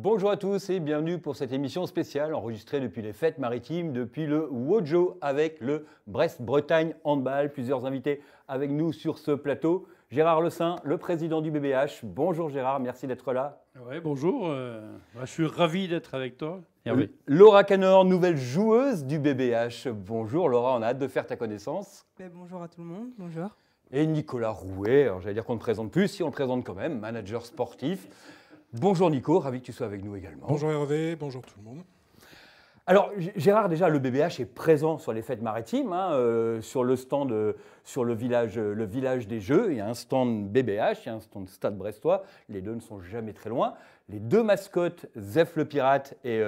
Bonjour à tous et bienvenue pour cette émission spéciale enregistrée depuis les fêtes maritimes, depuis le Wojo avec le Brest-Bretagne Handball. Plusieurs invités avec nous sur ce plateau. Gérard Le Saint, le président du BBH. Bonjour Gérard, merci d'être là. Oui, bonjour. Je suis ravi d'être avec toi. Hervé. Laura Canor, nouvelle joueuse du BBH. Bonjour Laura, on a hâte de faire ta connaissance. Bonjour à tout le monde, bonjour. Et Nicolas Rouet, alors j'allais dire qu'on ne présente plus, si on le présente quand même, manager sportif. Bonjour Nico, ravi que tu sois avec nous également. Bonjour Hervé, bonjour tout le monde. Alors Gérard, déjà le BBH est présent sur les fêtes maritimes, sur le stand, sur le village des Jeux. Il y a un stand BBH, il y a un stand Stade Brestois, les deux ne sont jamais très loin. Les deux mascottes, Zef le Pirate et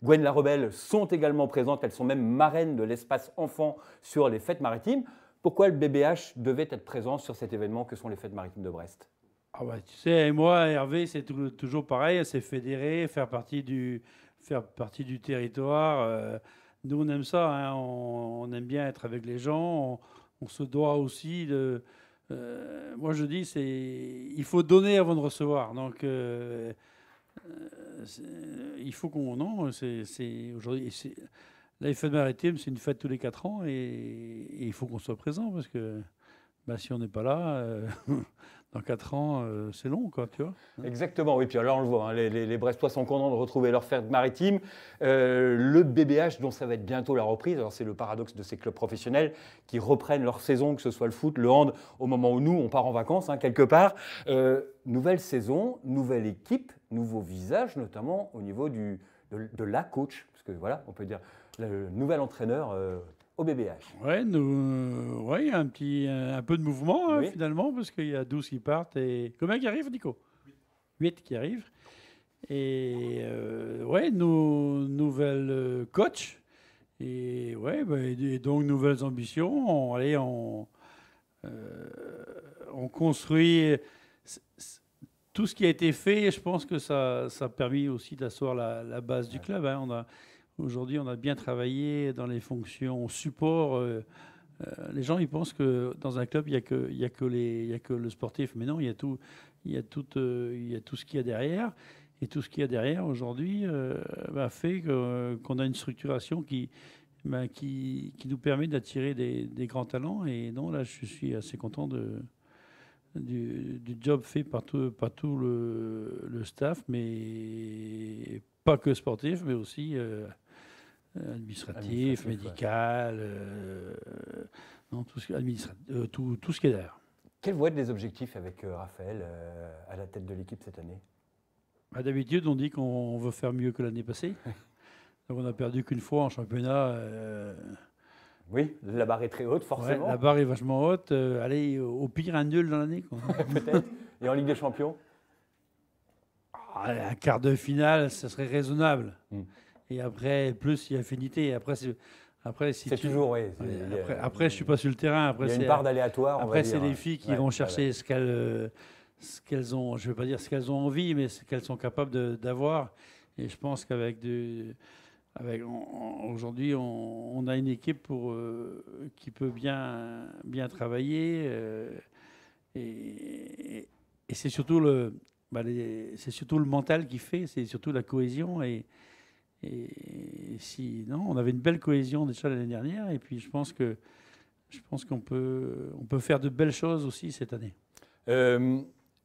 Gwen la Rebelle, sont également présentes, elles sont même marraines de l'espace enfant sur les fêtes maritimes. Pourquoi le BBH devait être présent sur cet événement que sont les fêtes maritimes de Brest ? Ah bah, tu sais, moi, Hervé, c'est toujours pareil, c'est fédérer, faire partie du territoire. Nous, on aime ça, hein, on aime bien être avec les gens, on se doit aussi de... moi, je dis, il faut donner avant de recevoir. Donc, il faut qu'on... Non, aujourd'hui... Là, les fêtes maritimes, c'est une fête tous les 4 ans et il faut qu'on soit présent parce que si on n'est pas là, dans 4 ans, c'est long, quoi, tu vois. Exactement, oui. Puis là, on le voit, hein, les Brestois sont contents de retrouver leur fête maritime. Le BBH, dont ça va être bientôt la reprise, alors c'est le paradoxe de ces clubs professionnels qui reprennent leur saison, que ce soit le foot, le hand, au moment où nous, on part en vacances, hein, quelque part. Nouvelle saison, nouvelle équipe, nouveau visage, notamment au niveau de la coach, parce que voilà, on peut dire le nouvel entraîneur au BBH. Ouais, il y a un peu de mouvement Oui. finalement, parce qu'il y a 12 qui partent et combien qui arrivent, Nico ? 8 qui arrivent. Et nouvelle coach et et donc nouvelles ambitions. On construit tout ce qui a été fait. Je pense que ça a permis aussi d'asseoir la base du club. Hein. Aujourd'hui, on a bien travaillé dans les fonctions support. Les gens, ils pensent que dans un club, il y a que le sportif. Mais non, il y a tout ce qu'il y a derrière. Et tout ce qu'il y a derrière, aujourd'hui, fait qu'on a une structuration qui nous permet d'attirer des grands talents. Et non, là, je suis assez content du job fait par tout le staff, mais pas que sportif, mais aussi... administratif, médical, tout ce qui est derrière. Quels vont être les objectifs avec Raphaël à la tête de l'équipe cette année ? D'habitude, on dit qu'on veut faire mieux que l'année passée. Donc on n'a perdu qu'une fois en championnat. Oui, la barre est très haute, forcément. Ouais, la barre est vachement haute. Allez, au pire, un nul dans l'année. Peut-être. Et en Ligue des Champions ? Un quart de finale, ça serait raisonnable. Et après, plus il y a affinité. Après, c'est toujours, oui. Après, je suis pas sur le terrain. Après, il y a une part d'aléatoire. Après, c'est les filles qui vont chercher ce qu'elles ont. Je ne veux pas dire ce qu'elles ont envie, mais ce qu'elles sont capables d'avoir. Et je pense qu'avec aujourd'hui, on a une équipe qui peut bien travailler. Et c'est surtout c'est surtout le mental qui fait. C'est surtout la cohésion et on avait une belle cohésion déjà l'année dernière, et puis je pense qu'on peut faire de belles choses aussi cette année.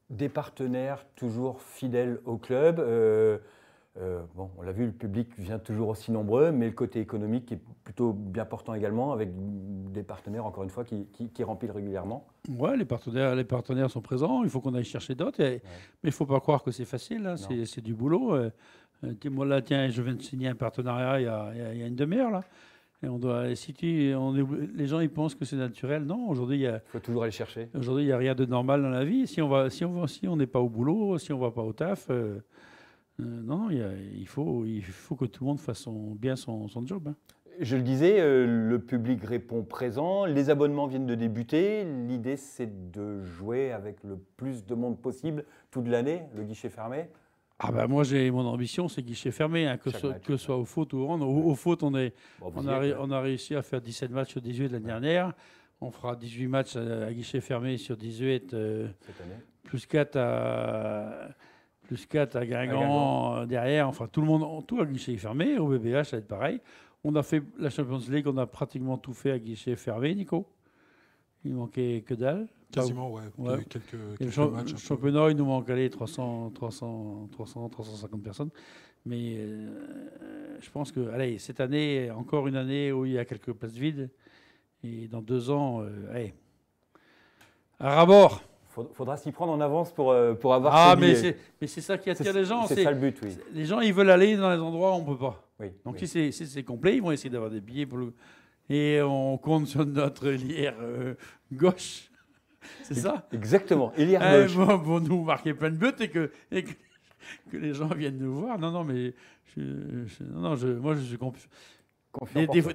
Des partenaires toujours fidèles au club. On l'a vu, le public vient toujours aussi nombreux, mais le côté économique est plutôt bien portant également, avec des partenaires, encore une fois, qui remplissent régulièrement. Ouais, les partenaires sont présents, il faut qu'on aille chercher d'autres, mais il ne faut pas croire que c'est facile, hein, c'est du boulot. Moi, là, tiens, je viens de signer un partenariat il y a une demi-heure, là. Et les gens, ils pensent que c'est naturel. Non, aujourd'hui, il faut toujours aller chercher. Aujourd'hui, il n'y a rien de normal dans la vie. Si on n'est pas au boulot, si on ne va pas au taf, il faut que tout le monde fasse bien son job. Hein. Je le disais, le public répond présent, les abonnements viennent de débuter. L'idée, c'est de jouer avec le plus de monde possible toute l'année, le guichet fermé. Moi, mon ambition, c'est guichet fermé, hein, que ce soit au foot ou au hand. Au foot, on a réussi à faire 17 matchs sur 18 l'année dernière. On fera 18 matchs à guichet fermé sur 18, plus 4 plus 4 à Guingamp derrière. Enfin, tout le monde, tout à guichet fermé. Au BBH, ça va être pareil. On a fait la Champions League, on a pratiquement tout fait à guichet fermé, Nico. Il manquait que dalle. Quasiment, ouais. Il y a eu quelques matchs. Le championnat, il nous manque 350 personnes. Mais je pense que, allez, cette année, encore une année où il y a quelques places vides. Et dans 2 ans, allez, à rabord. Faudra s'y prendre en avance pour avoir Ah, ses mais billets. c'est ça qui attire les gens. C'est ça le but, oui. Les gens, ils veulent aller dans les endroits où on ne peut pas. Oui, Donc oui. si c'est complet, ils vont essayer d'avoir des billets. Et on compte sur notre lière gauche. C'est ça? Exactement. Il y a Pour nous marquer plein de buts et que les gens viennent nous voir. Non, mais moi, je suis confiant.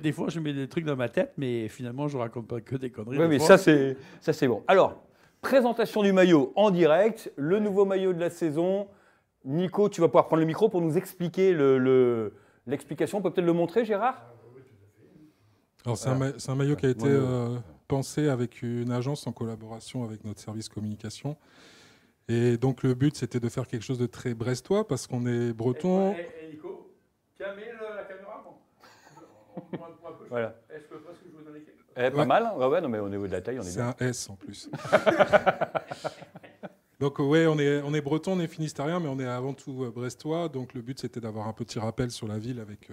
Des fois, je mets des trucs dans ma tête, mais finalement, je raconte pas que des conneries. Oui, mais ça, c'est bon. Alors, présentation du maillot en direct, le nouveau maillot de la saison. Nico, tu vas pouvoir prendre le micro pour nous expliquer l'explication. On peut peut-être le montrer, Gérard? Alors, c'est un maillot qui a été pensé avec une agence en collaboration avec notre service communication. Et donc, le but, c'était de faire quelque chose de très brestois parce qu'on est breton. Nico, tiens, mets la caméra. Voilà. Est-ce que je vous donne Pas mal. Ouais, non, mais au niveau de la taille, on est bien. C'est un S en plus. Donc, ouais, on est breton, on est finistérien, mais on est avant tout brestois. Donc, le but, c'était d'avoir un petit rappel sur la ville avec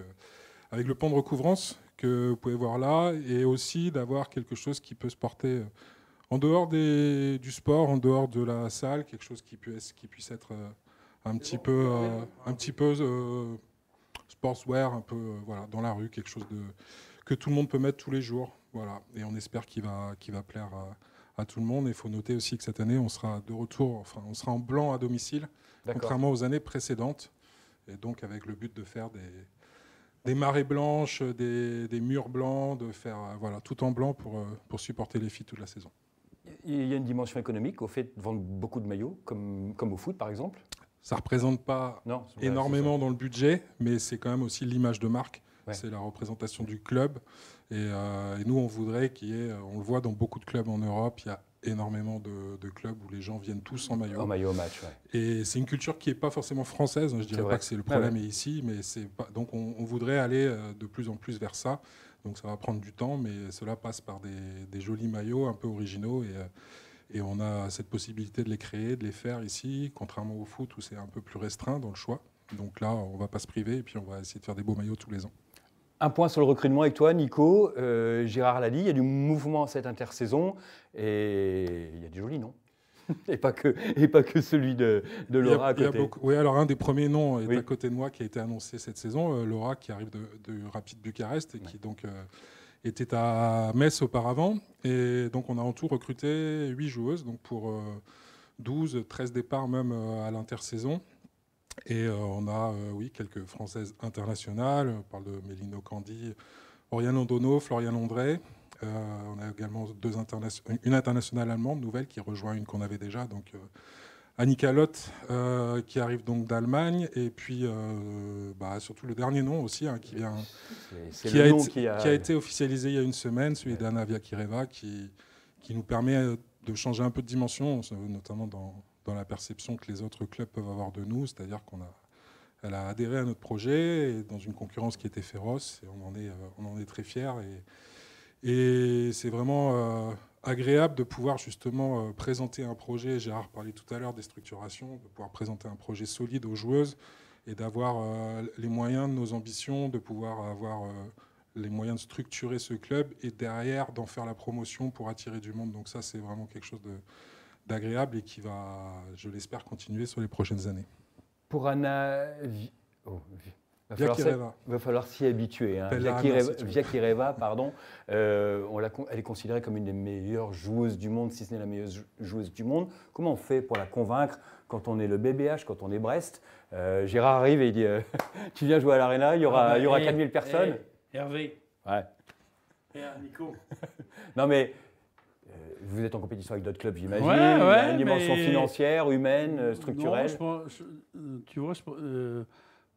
le pont de recouvrance que vous pouvez voir là, et aussi d'avoir quelque chose qui peut se porter en dehors du sport, en dehors de la salle, quelque chose qui puisse être un petit peu sportswear, un peu voilà, dans la rue, quelque chose que tout le monde peut mettre tous les jours. Voilà. Et on espère qu'il va plaire à tout le monde. Il faut noter aussi que cette année, on sera de retour, enfin, on sera en blanc à domicile, contrairement aux années précédentes. Et donc avec le but de faire des marées blanches, des murs blancs, de faire voilà, tout en blanc pour supporter les filles toute la saison. Il y a une dimension économique au fait de vendre beaucoup de maillots, comme au foot par exemple. Ça ne représente pas énormément dans le budget, mais c'est quand même aussi l'image de marque. Ouais. C'est la représentation du club. Et nous, on voudrait qu'il y ait, on le voit dans beaucoup de clubs en Europe, il y a énormément de clubs où les gens viennent tous en maillot. En maillot au match, ouais. Et c'est une culture qui n'est pas forcément française. Je ne dirais pas que c'est le problème ici, mais c'est pas. Donc on voudrait aller de plus en plus vers ça. Donc ça va prendre du temps, mais cela passe par des jolis maillots un peu originaux. Et on a cette possibilité de les créer, de les faire ici, contrairement au foot où c'est un peu plus restreint dans le choix. Donc là, on ne va pas se priver et puis on va essayer de faire des beaux maillots tous les ans. Un point sur le recrutement avec toi, Nico. Gérard l'a dit, il y a du mouvement cette intersaison et il y a des jolis noms. et pas que celui de Laura à côté. Oui, alors un des premiers noms est à côté de moi qui a été annoncé cette saison, Laura qui arrive de Rapid Bucarest et qui donc était à Metz auparavant. Et donc on a en tout recruté 8 joueuses, donc pour 13 départs même à l'intersaison. Et on a, quelques Françaises internationales. On parle de Mélino Candy, Oriane Ondono, Floriane André. On a également une internationale allemande nouvelle qui rejoint une qu'on avait déjà, donc Annika Lott, qui arrive donc d'Allemagne. Et puis surtout le dernier nom aussi, qui a été officialisé il y a une semaine, celui d'Anna Viakireva, qui nous permet de changer un peu de dimension, notamment dans la perception que les autres clubs peuvent avoir de nous, c'est-à-dire qu'elle a adhéré à notre projet et dans une concurrence qui était féroce, et on en est très fiers. Et c'est vraiment agréable de pouvoir justement présenter un projet. Gérard parlait tout à l'heure des structurations, de pouvoir présenter un projet solide aux joueuses et d'avoir les moyens de nos ambitions, de pouvoir avoir les moyens de structurer ce club et derrière d'en faire la promotion pour attirer du monde. Donc ça, c'est vraiment quelque chose d'agréable et qui va, je l'espère, continuer sur les prochaines années. Pour Anna... Il va falloir s'y habituer. Hein. Viakireva, pardon, elle est considérée comme une des meilleures joueuses du monde, si ce n'est la meilleure joueuse du monde. Comment on fait pour la convaincre quand on est le BBH, quand on est Brest? Gérard arrive et il dit tu viens jouer à l'Arena, il y aura 4000 personnes. Hervé. Ouais. Nico. Non mais... vous êtes en compétition avec d'autres clubs, j'imagine. Il y a une dimension financière, humaine, structurelle.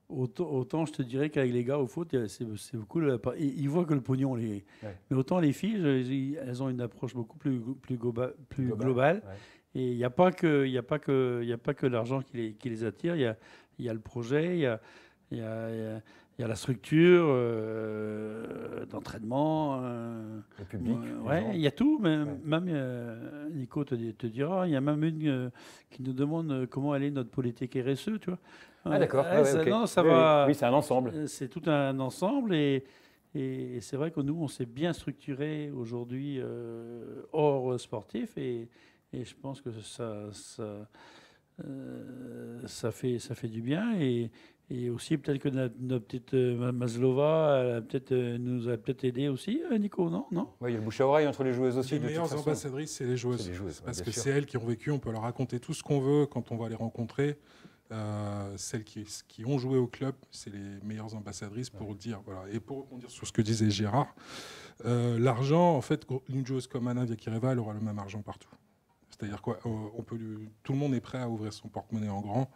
Autant je te dirais qu'avec les gars au foot, c'est beaucoup. Ils voient que le pognon. Mais autant les filles, elles ont une approche beaucoup plus globale. Ouais. Et il n'y a pas que l'argent qui les attire. Il y a le projet, il y a la structure d'entraînement. Le public. Ouais, il y a tout. Même Nico te dira, il y a même une qui nous demande comment elle est notre politique RSE, tu vois. Ah d'accord. Okay. Non, ça va. Oui, c'est un ensemble. C'est tout un ensemble et c'est vrai que nous, on s'est bien structuré aujourd'hui hors sportif et je pense que ça fait du bien et aussi peut-être que notre petite Maslova nous a peut-être aidé aussi, Nico, non? Oui, il y a le bouche à oreille entre les joueuses aussi. Les meilleures ambassadrices, c'est les joueuses. Parce que c'est elles qui ont vécu, on peut leur raconter tout ce qu'on veut quand on va les rencontrer. Celles qui ont joué au club, c'est les meilleures ambassadrices pour dire. Voilà. Et pour rebondir sur ce que disait Gérard, l'argent, en fait, une joueuse comme Anna Viakireva, elle aura le même argent partout. C'est-à-dire quoi, tout le monde est prêt à ouvrir son porte-monnaie en grand.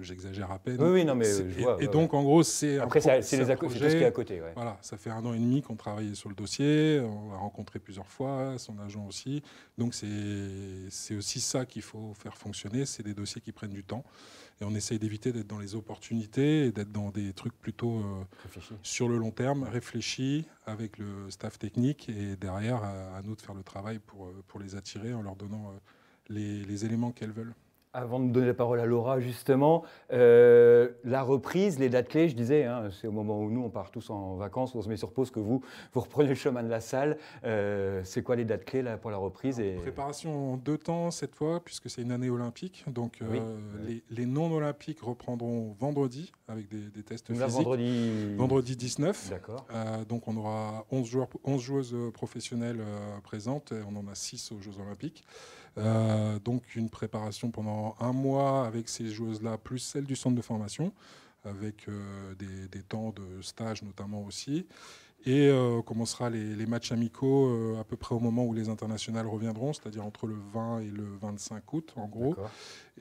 J'exagère à peine. Oui, non, mais je vois. Et donc, en gros, c'est après, c'est tout ce qui est à côté. Ouais. Voilà, ça fait 1 an et demi qu'on travaillait sur le dossier. On l'a rencontré plusieurs fois, son agent aussi. Donc, c'est aussi ça qu'il faut faire fonctionner. C'est des dossiers qui prennent du temps. Et on essaye d'éviter d'être dans les opportunités et d'être dans des trucs plutôt sur le long terme, réfléchis avec le staff technique. Et derrière, à nous de faire le travail pour les attirer en leur donnant les éléments qu'elles veulent. Avant de donner la parole à Laura, justement, la reprise, les dates clés, je disais, hein, c'est au moment où nous, on part tous en vacances, on se met sur pause, que vous reprenez le chemin de la salle. C'est quoi les dates clés là, pour la reprise Préparation en 2 temps cette fois, puisque c'est une année olympique. Donc les non-olympiques reprendront vendredi, avec des tests physiques. Vendredi 19. D'accord. Donc on aura 11 joueuses professionnelles présentes, et on en a 6 aux Jeux olympiques. Donc une préparation pendant 1 mois avec ces joueuses-là, plus celles du centre de formation, avec des temps de stage notamment aussi. Et on commencera les matchs amicaux à peu près au moment où les internationales reviendront, c'est-à-dire entre le 20 et le 25 août en gros.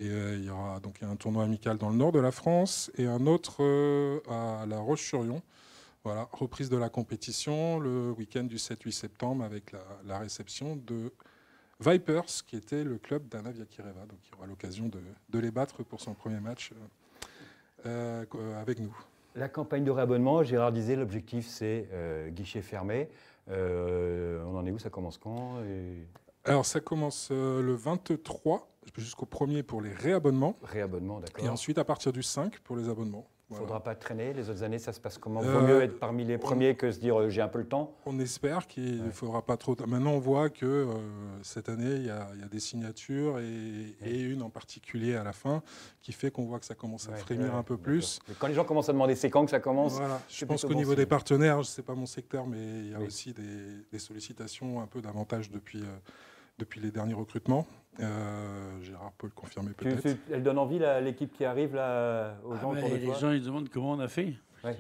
Et il y aura donc un tournoi amical dans le nord de la France et un autre à La Roche-sur-Yon. Voilà, reprise de la compétition le week-end du 7-8 septembre avec la réception de Vipers, qui était le club d'Anna Viakireva. Donc il y aura l'occasion de les battre pour son premier match avec nous. La campagne de réabonnement, Gérard disait, l'objectif c'est guichet fermé. On en est où? Ça commence quand Alors ça commence le 23 jusqu'au 1er pour les réabonnements. Réabonnement, d'accord. Et ensuite à partir du 5 pour les abonnements. Il ne faudra pas traîner. Les autres années, ça se passe comment? Vaut mieux être parmi les premiers que se dire j'ai un peu le temps. On espère qu'il ne faudra pas trop. Maintenant, on voit que cette année, il y a des signatures et une en particulier à la fin qui fait qu'on voit que ça commence à frémir un peu plus. Mais quand les gens commencent à demander c'est quand que ça commence, voilà. Je pense qu'au niveau des partenaires, ce n'est pas mon secteur, mais il y a aussi des sollicitations un peu davantage depuis les derniers recrutements. Gérard peut le confirmer peut-être. Elle donne envie, l'équipe qui arrive là, aux gens autour de toi? Les gens ils demandent comment on a fait. Donc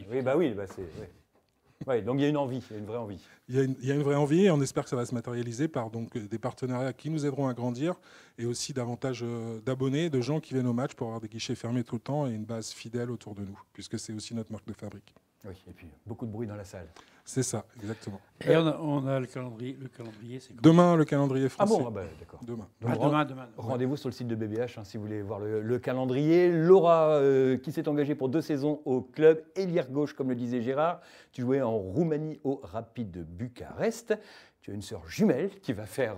il y a une envie, il y a une vraie envie. Il y a une vraie envie et on espère que ça va se matérialiser par donc, des partenariats qui nous aideront à grandir et aussi davantage d'abonnés, de gens qui viennent au match pour avoir des guichets fermés tout le temps et une base fidèle autour de nous, puisque c'est aussi notre marque de fabrique. Oui, et puis beaucoup de bruit dans la salle. C'est ça, exactement. Et on a le calendrier. Le calendrier, c'est quoi? Demain, le calendrier français. Ah bon, d'accord. Demain. Demain. Rendez-vous sur le site de BBH si vous voulez voir le calendrier. Laura, qui s'est engagée pour 2 saisons au club, ailière gauche, comme le disait Gérard. Tu jouais en Roumanie au Rapide de Bucarest. Tu as une sœur jumelle qui va faire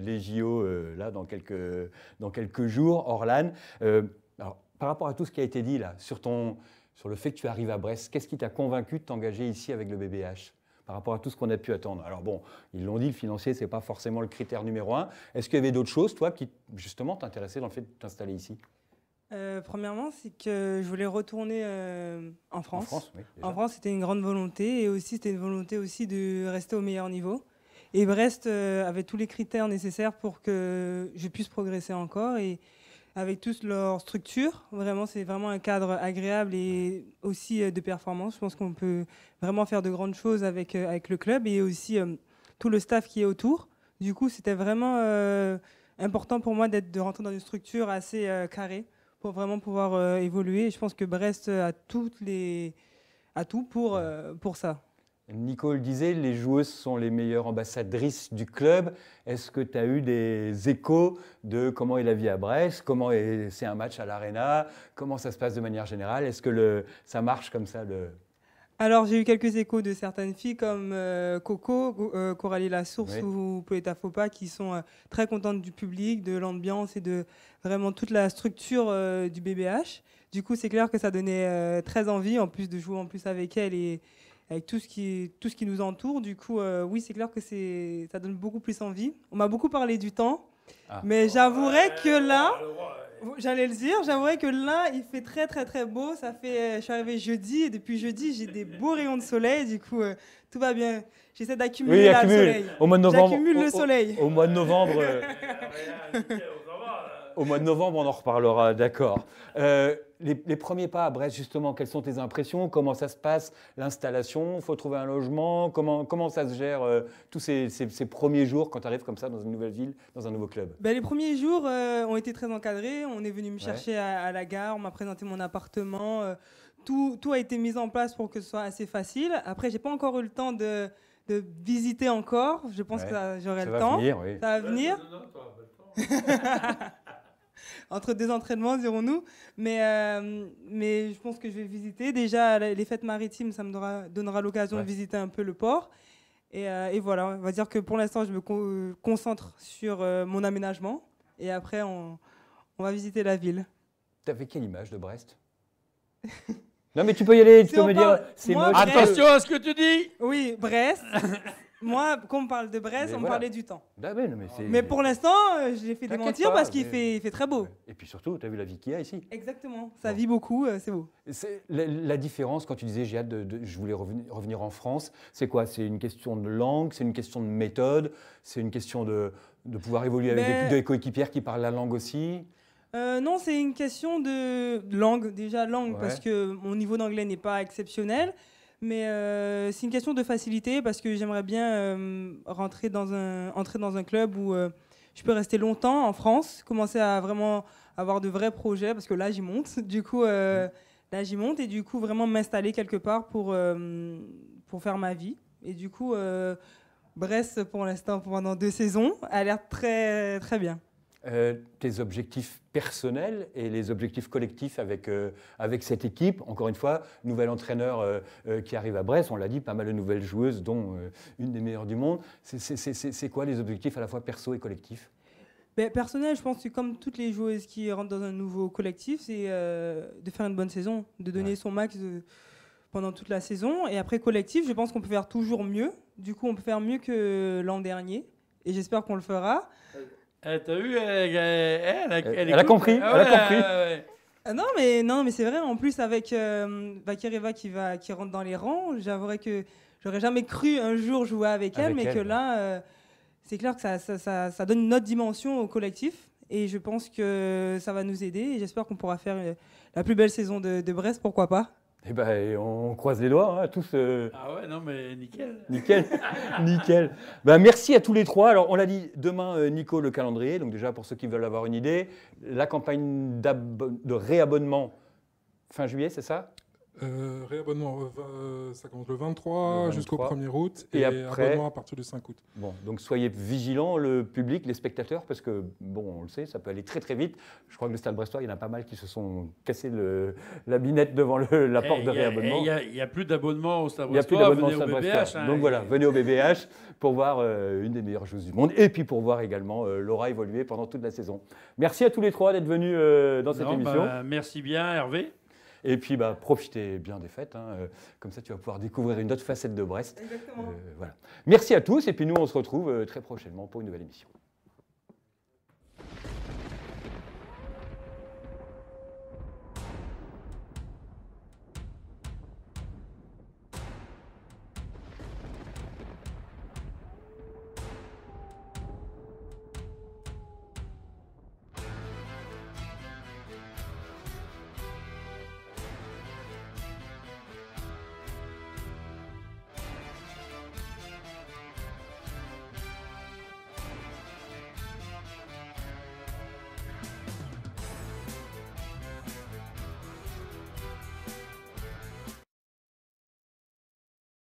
les JO là dans quelques jours, Orlan. Alors, par rapport à tout ce qui a été dit là, sur le fait que tu arrives à Brest, qu'est-ce qui t'a convaincu de t'engager ici avec le BBH par rapport à tout ce qu'on a pu attendre? Alors bon, ils l'ont dit, le financier, ce n'est pas forcément le critère numéro 1. Est-ce qu'il y avait d'autres choses, toi, qui justement t'intéressaient dans le fait de t'installer ici? Premièrement, c'est que je voulais retourner en France. En France, oui, déjà. En France, c'était une grande volonté et aussi c'était une volonté aussi de rester au meilleur niveau. Et Brest avait tous les critères nécessaires pour que je puisse progresser encore. Et avec toute leur structure, vraiment, c'est vraiment un cadre agréable et aussi de performance. Je pense qu'on peut vraiment faire de grandes choses avec le club et aussi tout le staff qui est autour. Du coup, c'était vraiment important pour moi de rentrer dans une structure assez carrée pour vraiment pouvoir évoluer. Et je pense que Brest a tout pour ça. Nico le disait, les joueuses sont les meilleures ambassadrices du club. Est-ce que tu as eu des échos de comment est la vie à Brest, comment c'est un match à l'Arena, comment ça se passe de manière générale? Est-ce que ça marche comme ça Alors, j'ai eu quelques échos de certaines filles comme Coco, Coralie Lassource Oui. ou Pauletta Fopa qui sont très contentes du public, de l'ambiance et de vraiment toute la structure du BBH. Du coup, c'est clair que ça donnait très envie, en plus de jouer en plus avec elles et avec tout ce qui nous entoure. Du coup, oui, c'est clair que ça donne beaucoup plus envie. On m'a beaucoup parlé du temps, mais j'avouerais que là... J'allais le dire, j'avouerais que là, il fait très très très beau. Je suis arrivée jeudi et depuis jeudi, j'ai des beaux rayons de soleil. Du coup, tout va bien. J'essaie d'accumuler le soleil. Au mois de novembre, j'accumule le soleil. Au mois de novembre, au mois de novembre, on en reparlera, d'accord. Les premiers pas à Brest, justement, quelles sont tes impressions? Comment ça se passe, l'installation? Il faut trouver un logement? Comment ça se gère tous ces premiers jours quand tu arrives comme ça dans une nouvelle ville, dans un nouveau club? Les premiers jours ont été très encadrés. On est venu me chercher à la gare, on m'a présenté mon appartement. Tout a été mis en place pour que ce soit assez facile. Après, j'ai pas encore eu le temps de visiter encore. Je pense que j'aurai le temps. Ça va venir. Entre deux entraînements, dirons-nous. Mais je pense que je vais visiter. Déjà, les fêtes maritimes, ça me donnera l'occasion de visiter un peu le port. Et voilà, on va dire que pour l'instant, je me concentre sur mon aménagement. Et après, on va visiter la ville. Tu avais quelle image de Brest? Non, mais tu peux y aller, tu peux me dire. C'est moche. Attention à ce que tu dis. Oui, Brest. Moi, quand on parle de Brest, on me parlait du temps. Mais pour l'instant, je l'ai fait démentir parce qu'il fait très beau. Et puis surtout, tu as vu la vie qu'il y a ici. Exactement, ça vit beaucoup, c'est beau. La différence, quand tu disais je voulais revenir en France, c'est quoi? C'est une question de langue, c'est une question de méthode, c'est une question de pouvoir évoluer avec des coéquipières qui parlent la langue aussi? Non, c'est une question de langue, parce que mon niveau d'anglais n'est pas exceptionnel. Mais c'est une question de facilité parce que j'aimerais bien entrer dans un club où je peux rester longtemps en France, commencer à vraiment avoir de vrais projets parce que là j'y monte. Du coup, et du coup vraiment m'installer quelque part pour faire ma vie. Et du coup, Brest pour l'instant pendant 2 saisons a l'air très très bien. Tes objectifs personnels et les objectifs collectifs avec cette équipe. Encore une fois, nouvel entraîneur qui arrive à Brest, on l'a dit, pas mal de nouvelles joueuses, dont une des meilleures du monde. C'est quoi les objectifs à la fois perso et collectifs? Personnel, je pense que comme toutes les joueuses qui rentrent dans un nouveau collectif, c'est de faire une bonne saison, de donner son max pendant toute la saison. Et après collectif, je pense qu'on peut faire toujours mieux. Du coup, on peut faire mieux que l'an dernier. Et j'espère qu'on le fera. T'as vu, elle a compris. Elle a compris. Non, mais c'est vrai. En plus, avec Vakireva qui rentre dans les rangs, j'avouerais que j'aurais jamais cru un jour jouer avec elle, mais que là, c'est clair que ça donne une autre dimension au collectif. Et je pense que ça va nous aider. Et j'espère qu'on pourra faire la plus belle saison de Brest, pourquoi pas. On croise les doigts, hein, tous. Ah ouais, non, mais nickel. Nickel. Merci à tous les trois. Alors, on l'a dit, demain, Nico, le calendrier. Donc déjà, pour ceux qui veulent avoir une idée, la campagne de réabonnement fin juillet, c'est ça? Réabonnement, ça commence le 23 jusqu'au 1er août et après, abonnement à partir du 5 août. Bon, donc soyez vigilants, le public, les spectateurs, parce que, on le sait, ça peut aller très très vite. Je crois que le Stade Brestois, il y en a pas mal qui se sont cassés la binette devant la porte de réabonnement. Il n'y a plus d'abonnement au Stade Brestois, venez au BBH. Donc voilà, venez au BBH pour voir une des meilleures joueuses du monde et puis pour voir également Laura évoluer pendant toute la saison. Merci à tous les trois d'être venus dans cette émission. Merci bien Hervé. Et puis, profitez bien des fêtes. Comme ça, tu vas pouvoir découvrir une autre facette de Brest. Exactement. Voilà. Merci à tous. Et puis, nous, on se retrouve très prochainement pour une nouvelle émission.